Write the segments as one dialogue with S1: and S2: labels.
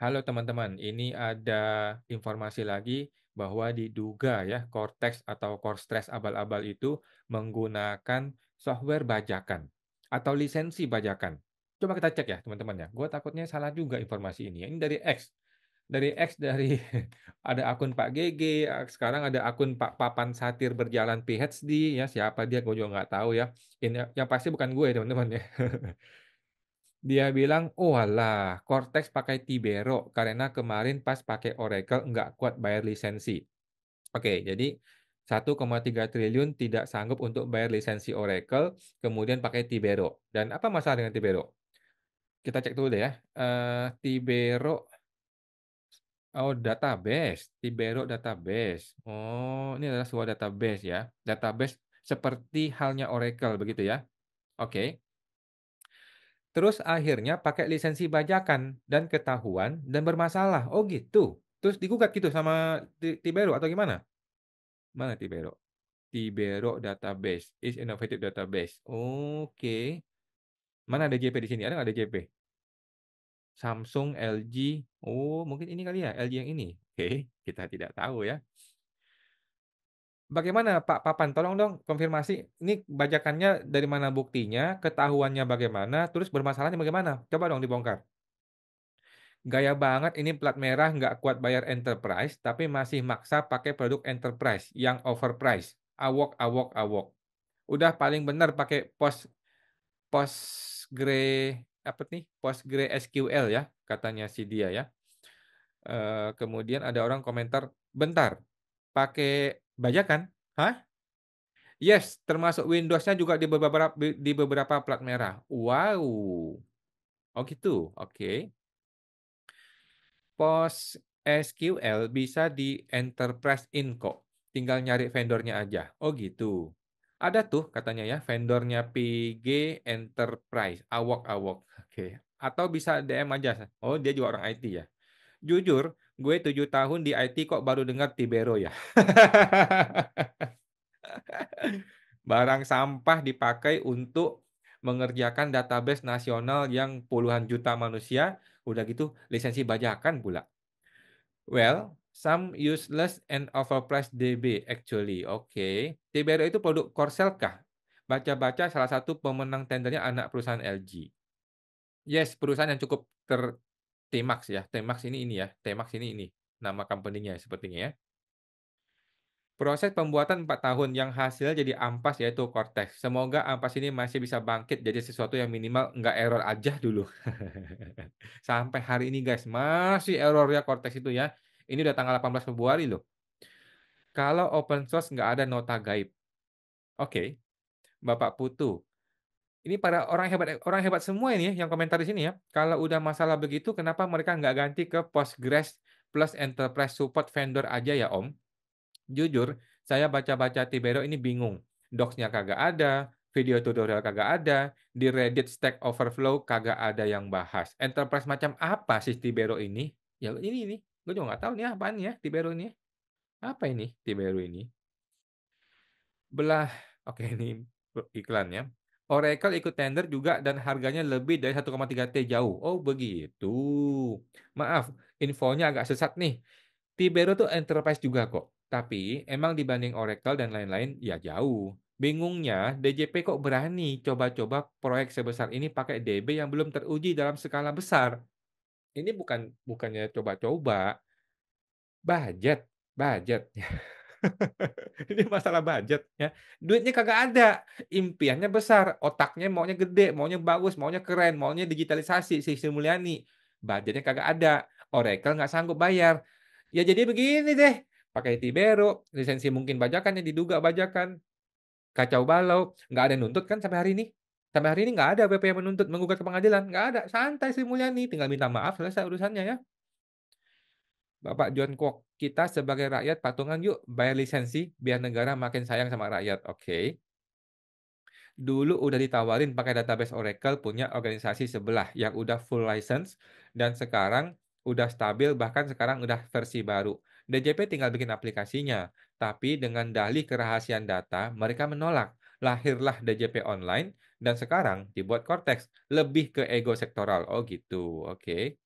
S1: Halo teman-teman, ini ada informasi lagi bahwa diduga ya Cortex atau Core abal-abal itu menggunakan software bajakan atau lisensi bajakan. Coba kita cek ya teman-teman ya. Gue takutnya salah juga informasi ini ya. Ini dari X. Dari ada akun Pak GG, sekarang ada akun Pak Papan Satir Berjalan PhD ya. Siapa dia gue juga nggak tahu ya. Ini yang pasti bukan gue teman-teman ya. Dia bilang, "Oh alah, Cortex pakai Tibero karena kemarin pas pakai Oracle nggak kuat bayar lisensi." Oke, jadi 1,3 triliun tidak sanggup untuk bayar lisensi Oracle, kemudian pakai Tibero. Dan apa masalah dengan Tibero? Kita cek dulu deh ya. Tibero, oh database, Tibero database. Oh, ini adalah sebuah database ya. Database seperti halnya Oracle begitu ya. Oke. Terus akhirnya pakai lisensi bajakan dan ketahuan dan bermasalah. Oh gitu. Terus digugat gitu sama Tibero atau gimana? Mana Tibero? Tibero database is innovative database. Oke. Mana ada JP di sini? Ada nggak ada JP? Samsung, LG. Oh, mungkin ini kali ya, LG yang ini. Oke, kita tidak tahu ya. Bagaimana Pak Papan? Tolong dong konfirmasi. Ini bajakannya dari mana buktinya, ketahuannya bagaimana, terus bermasalahnya bagaimana? Coba dong dibongkar. Gaya banget ini plat merah nggak kuat bayar enterprise, tapi masih maksa pakai produk enterprise yang overprice. Awok, awok, awok. Udah paling benar pakai Postgre apa nih? Postgre SQL ya, katanya si dia ya. Kemudian ada orang komentar, bentar, pakai bajakan? Hah? Yes, termasuk Windows-nya juga di beberapa plat merah. Wow. Oh gitu. Oke. PostgreSQL bisa di Enterprise In kok. Tinggal nyari vendornya aja. Oh gitu. Ada tuh katanya ya, vendornya PG Enterprise. Awok-awok. Oke. Atau bisa DM aja. Oh, dia juga orang IT ya. Jujur, gue 7 tahun di IT kok baru dengar Tibero ya. Barang sampah dipakai untuk mengerjakan database nasional yang puluhan juta manusia. Udah gitu, lisensi bajakan pula. Well, some useless and overpriced DB actually. Oke. Tibero itu produk Korsel kah? Baca-baca salah satu pemenang tendernya anak perusahaan LG. Yes, perusahaan yang cukup T-Max ya. T-Max ini ya. T-Max ini nama company-nya sepertinya ya. Proses pembuatan 4 tahun yang hasilnya jadi ampas yaitu Cortex. Semoga ampas ini masih bisa bangkit jadi sesuatu yang minimal nggak error aja dulu. Sampai hari ini guys, masih error ya Cortex itu ya. Ini udah tanggal 18 Februari loh. Kalau open source nggak ada nota gaib. Oke, Bapak Putu. Ini para orang hebat semua ini ya yang komentar di sini ya. Kalau udah masalah begitu, kenapa mereka nggak ganti ke Postgres plus Enterprise Support Vendor aja ya Om? Jujur, saya baca-baca Tibero ini bingung. Docs-nya kagak ada, video tutorial kagak ada, di Reddit Stack Overflow kagak ada yang bahas. Enterprise macam apa sih Tibero ini? Ya ini, gue juga nggak tahu nih apaan ya Tibero ini. Apa ini Tibero ini? Belah, oke ini iklannya. Oracle ikut tender juga dan harganya lebih dari 1,3 T jauh. Oh begitu. Maaf, infonya agak sesat nih. Tibero tuh enterprise juga kok. Tapi emang dibanding Oracle dan lain-lain ya jauh. Bingungnya DJP kok berani coba-coba proyek sebesar ini pakai DB yang belum teruji dalam skala besar. Ini bukannya coba-coba, budget, budget. Ini masalah budget ya. Duitnya kagak ada. Impiannya besar, otaknya maunya gede, maunya bagus, maunya keren, maunya digitalisasi si Sri Mulyani. Budgetnya kagak ada. Oracle nggak sanggup bayar. Ya jadi begini deh. Pakai Tibero, lisensi mungkin bajakan yang diduga bajakan. Kacau balau. Nggak ada yang nuntut kan sampai hari ini. Sampai hari ini nggak ada BP yang menuntut menggugat ke pengadilan. Nggak ada. Santai Sri Mulyani. Tinggal minta maaf selesai urusannya ya. Bapak John Kwok, kita sebagai rakyat patungan yuk bayar lisensi biar negara makin sayang sama rakyat. Oke. Dulu udah ditawarin pakai database Oracle punya organisasi sebelah yang udah full license dan sekarang udah stabil bahkan sekarang udah versi baru. DJP tinggal bikin aplikasinya, tapi dengan dalih kerahasiaan data mereka menolak. Lahirlah DJP online dan sekarang dibuat Cortex lebih ke ego sektoral. Oh gitu. Oke.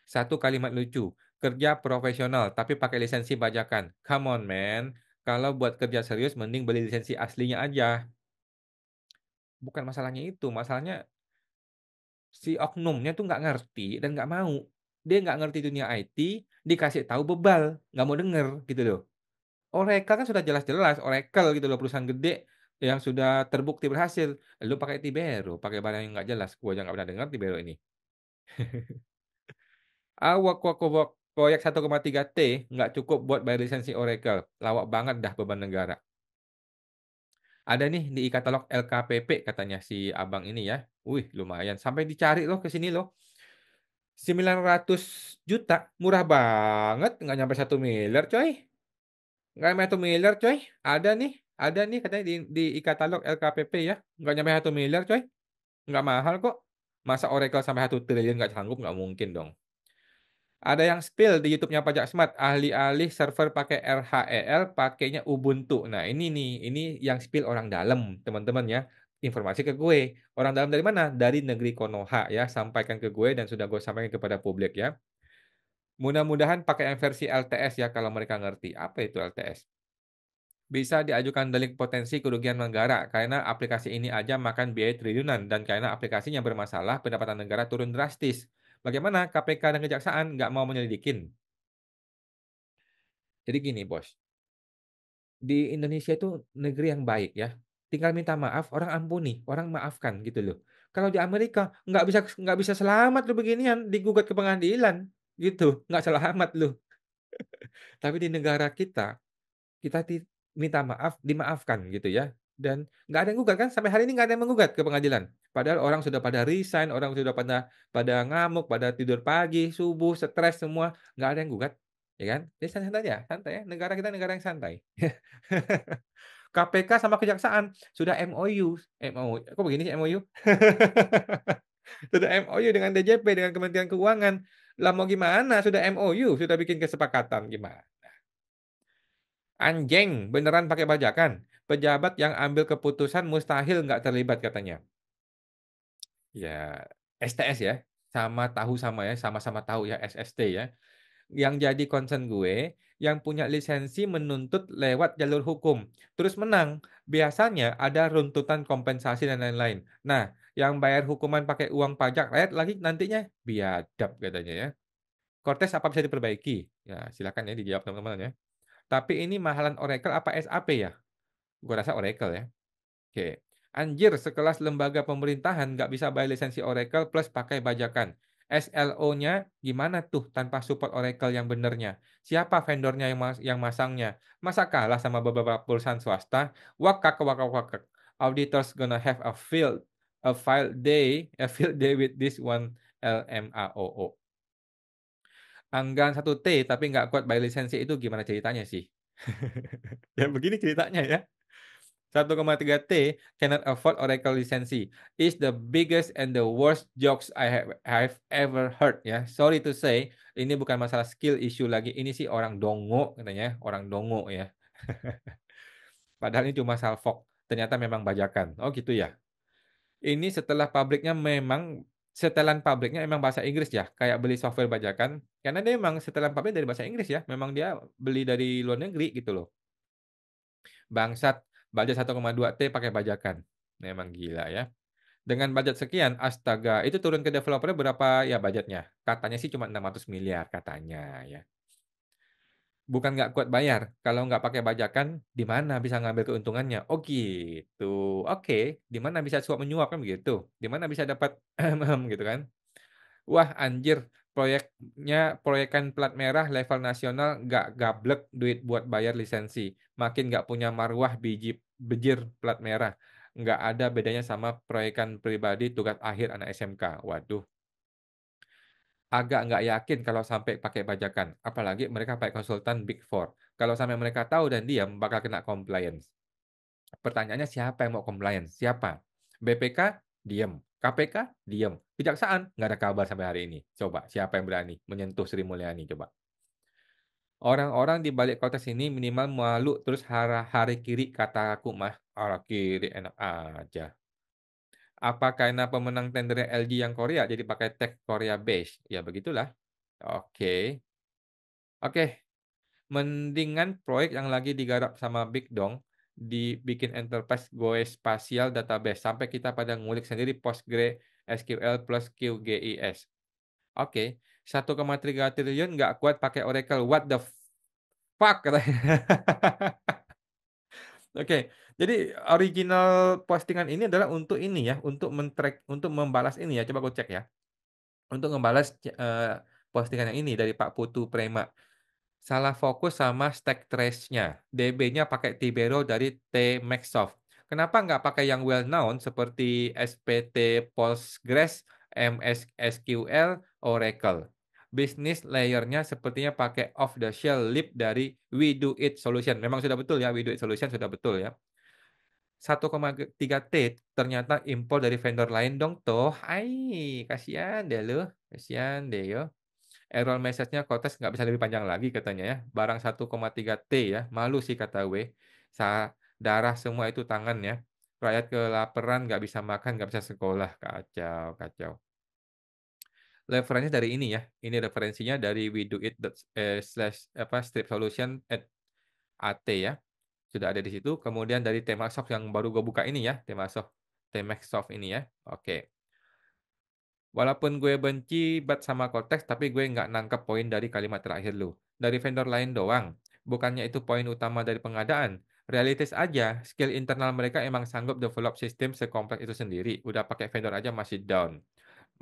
S1: Satu kalimat lucu, kerja profesional tapi pakai lisensi bajakan. Come on man, kalau buat kerja serius mending beli lisensi aslinya aja. Bukan masalahnya itu, masalahnya si oknumnya tuh nggak ngerti dan nggak mau. Dia nggak ngerti dunia IT, dikasih tahu bebal, nggak mau denger gitu loh. Oracle kan sudah jelas-jelas, Oracle gitu loh, perusahaan gede yang sudah terbukti berhasil. Lu pakai Tibero, pakai barang yang nggak jelas, gua aja nggak pernah dengar Tibero ini. Wak proyek 1,3 T nggak cukup buat bayar lisensi Oracle, lawak banget dah beban negara. Ada nih di e-katalog LKPP katanya si abang ini ya. Wih lumayan, sampai dicari loh ke sini loh. 900 juta, murah banget, nggak nyampe 1 miliar coy. Nggak nyampe 1 miliar coy. Ada nih katanya di e-katalog LKPP ya. Nggak nyampe 1 miliar coy. Nggak mahal kok. Masa Oracle sampai 1 triliun nggak sanggup? Nggak mungkin dong. Ada yang spill di YouTube-nya Pajak Smart, alih-alih server pakai RHEL, pakainya Ubuntu. Nah, ini nih, ini yang spill orang dalam, teman-teman ya. Informasi ke gue. Orang dalam dari mana? Dari negeri Konoha ya. Sampaikan ke gue dan sudah gue sampaikan kepada publik ya. Mudah-mudahan pakai yang versi LTS ya kalau mereka ngerti. Apa itu LTS? Bisa diajukan delik potensi kerugian negara karena aplikasi ini aja makan biaya triliunan dan karena aplikasinya bermasalah, pendapatan negara turun drastis. Bagaimana KPK dan Kejaksaan nggak mau menyelidikin? Jadi gini, Bos. Di Indonesia itu negeri yang baik ya. Tinggal minta maaf, orang ampuni, orang maafkan gitu loh. Kalau di Amerika nggak bisa selamat lu beginian, digugat ke pengadilan gitu, nggak selamat lu. Tapi di negara kita minta maaf, dimaafkan gitu ya. Dan nggak ada yang gugat kan, sampai hari ini nggak ada yang menggugat ke pengadilan. Padahal orang sudah pada resign, orang sudah pada pada ngamuk, pada tidur pagi, subuh, stres semua, nggak ada yang gugat, ya kan? Jadi santai aja, santai ya. Negara kita negara yang santai. KPK sama Kejaksaan sudah MOU, kok begini sih MOU? Sudah MOU dengan DJP, dengan Kementerian Keuangan. Lah mau gimana? Sudah MOU, sudah bikin kesepakatan gimana? Anjing, beneran pakai bajakan. Pejabat yang ambil keputusan mustahil nggak terlibat katanya. Ya, STS ya, sama-sama tahu ya SST ya. Yang jadi concern gue, yang punya lisensi menuntut lewat jalur hukum, terus menang. Biasanya ada runtutan kompensasi dan lain-lain. Nah, yang bayar hukuman pakai uang pajak rakyat lagi nantinya biadab katanya ya. Cortes apa bisa diperbaiki? Ya, silakan ya dijawab teman-teman ya. Tapi ini mahalan Oracle apa SAP ya? Gua rasa Oracle ya. Oke. Anjir, sekelas lembaga pemerintahan nggak bisa bayar lisensi Oracle plus pakai bajakan. SLO-nya gimana tuh tanpa support Oracle yang benernya? Siapa vendornya yang masangnya? Masa kalah sama beberapa perusahaan swasta? Wakak wakak wakak. Auditors gonna have a field day with this one LMAOO. Anggaran 1 T tapi nggak kuat bayar lisensi itu gimana ceritanya sih? Ya begini ceritanya ya. 1,3 T cannot afford Oracle lisensi. Is the biggest and the worst jokes I've ever heard ya. Sorry to say, ini bukan masalah skill issue lagi. Ini sih orang dongo katanya, orang dongo ya. Padahal ini cuma salfok. Ternyata memang bajakan. Oh gitu ya. Ini setelan pabriknya memang bahasa Inggris ya, kayak beli software bajakan. Karena dia memang setelan pabrik dari bahasa Inggris ya. Memang dia beli dari luar negeri gitu loh. Bangsat, budget 1,2 T pakai bajakan. Memang gila ya. Dengan budget sekian, astaga, itu turun ke developer berapa ya budgetnya? Katanya sih cuma 600 miliar katanya ya. Bukan nggak kuat bayar, kalau nggak pakai bajakan, di mana bisa ngambil keuntungannya? Oh gitu. Oke, di mana bisa suap menyuap kan begitu? Di mana bisa dapat gitu kan? Wah anjir, proyekan plat merah level nasional nggak gablek duit buat bayar lisensi. Makin nggak punya marwah biji bejir plat merah. Nggak ada bedanya sama proyekan pribadi tugas akhir anak SMK. Waduh, agak nggak yakin kalau sampai pakai bajakan. Apalagi mereka pakai konsultan Big Four. Kalau sampai mereka tahu dan diam, bakal kena compliance. Pertanyaannya siapa yang mau compliance? Siapa? BPK diam, KPK diam, Kejaksaan nggak ada kabar sampai hari ini. Coba siapa yang berani menyentuh Sri Mulyani coba? Orang-orang di balik kontes ini minimal malu terus hari kiri kataku mah hari kiri enak aja. Apa karena pemenang tender LG yang Korea jadi pakai tag Korea base? Ya begitulah. Oke. Oke, mendingan proyek yang lagi digarap sama Big Dong, dibikin enterprise geospatial database, sampai kita pada ngulik sendiri PostgreSQL plus QGIS. Oke, 1,3 triliun nggak kuat pakai Oracle, what the fuck katanya. Oke, jadi original postingan ini adalah untuk ini ya, untuk membalas ini ya, coba aku cek ya, untuk ngebalas postingan yang ini dari Pak Putu Prema. Salah fokus sama stack trace-nya, DB-nya pakai Tibero dari Tmexsoft. Kenapa nggak pakai yang well known seperti SPT Postgres, MS SQL, Oracle? Bisnis layer-nya sepertinya pakai off the shelf lib dari We Do It Solution. Memang sudah betul ya, We Do It Solution sudah betul ya. 1,3 T ternyata impor dari vendor lain dong toh. Kasihan deh lu, kasihan deh yo. Error message-nya Kotes nggak bisa lebih panjang lagi katanya ya. Barang 1,3 T ya. Malu sih kata W. Darah semua itu tangan ya. Rakyat kelaparan nggak bisa makan, nggak bisa sekolah. Kacau, kacau. Referensinya dari ini ya. Ini referensinya dari we do it slash apa strip solution at ya. Sudah ada di situ. Kemudian dari Temasoft yang baru gue buka ini ya. Temasoft ini ya. Oke. Walaupun gue benci banget sama Cortex, tapi gue nggak nangkep poin dari kalimat terakhir lu. Dari vendor lain doang. Bukannya itu poin utama dari pengadaan. Realitis aja, skill internal mereka emang sanggup develop sistem sekompleks itu sendiri. Udah pakai vendor aja masih down.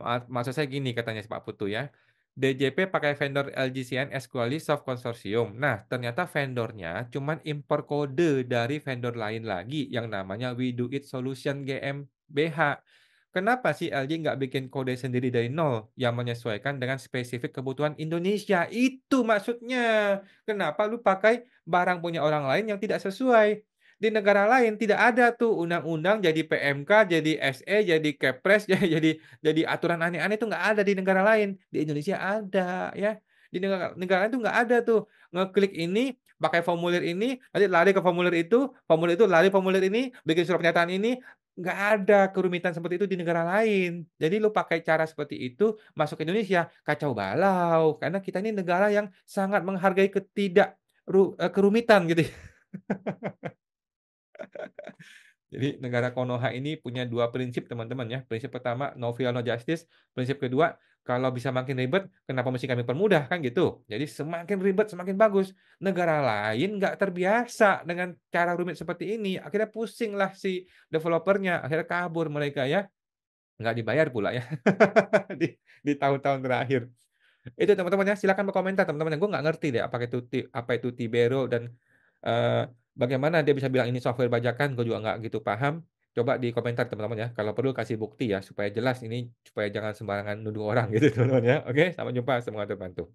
S1: Maksud saya gini katanya si Pak Putu ya. DJP pakai vendor LGCN SQLi Soft Consortium. Nah, ternyata vendornya cuman impor kode dari vendor lain lagi yang namanya We Do It Solution GmbH. Kenapa sih LG nggak bikin kode sendiri dari nol yang menyesuaikan dengan spesifik kebutuhan Indonesia? Itu maksudnya. Kenapa lu pakai barang punya orang lain yang tidak sesuai? Di negara lain tidak ada tuh undang-undang jadi PMK, jadi SE, jadi Kepres, jadi aturan aneh-aneh itu nggak ada di negara lain. Di Indonesia ada ya. Di negara lain itu nggak ada tuh. Ngeklik ini, pakai formulir ini, nanti lari ke formulir itu lari formulir ini, bikin surat pernyataan ini, nggak ada kerumitan seperti itu di negara lain. Jadi lu pakai cara seperti itu masuk ke Indonesia, kacau balau. Karena kita ini negara yang sangat menghargai kerumitan gitu. Jadi negara Konoha ini punya dua prinsip teman-teman ya. Prinsip pertama, no fear, no justice. Prinsip kedua, kalau bisa makin ribet, kenapa mesti kami permudah kan gitu. Jadi semakin ribet semakin bagus. Negara lain nggak terbiasa dengan cara rumit seperti ini. Akhirnya pusing lah si developernya. Akhirnya kabur mereka ya. Nggak dibayar pula ya di tahun-tahun terakhir. Itu teman-teman ya, silakan berkomentar teman-teman. Gue nggak ngerti deh apa itu Tibero dan eh, bagaimana dia bisa bilang ini software bajakan. Gue juga nggak gitu paham. Coba di komentar teman-teman ya. Kalau perlu kasih bukti ya supaya jelas ini, supaya jangan sembarangan nuduh orang gitu teman-teman ya. Oke, sampai jumpa, semoga terbantu.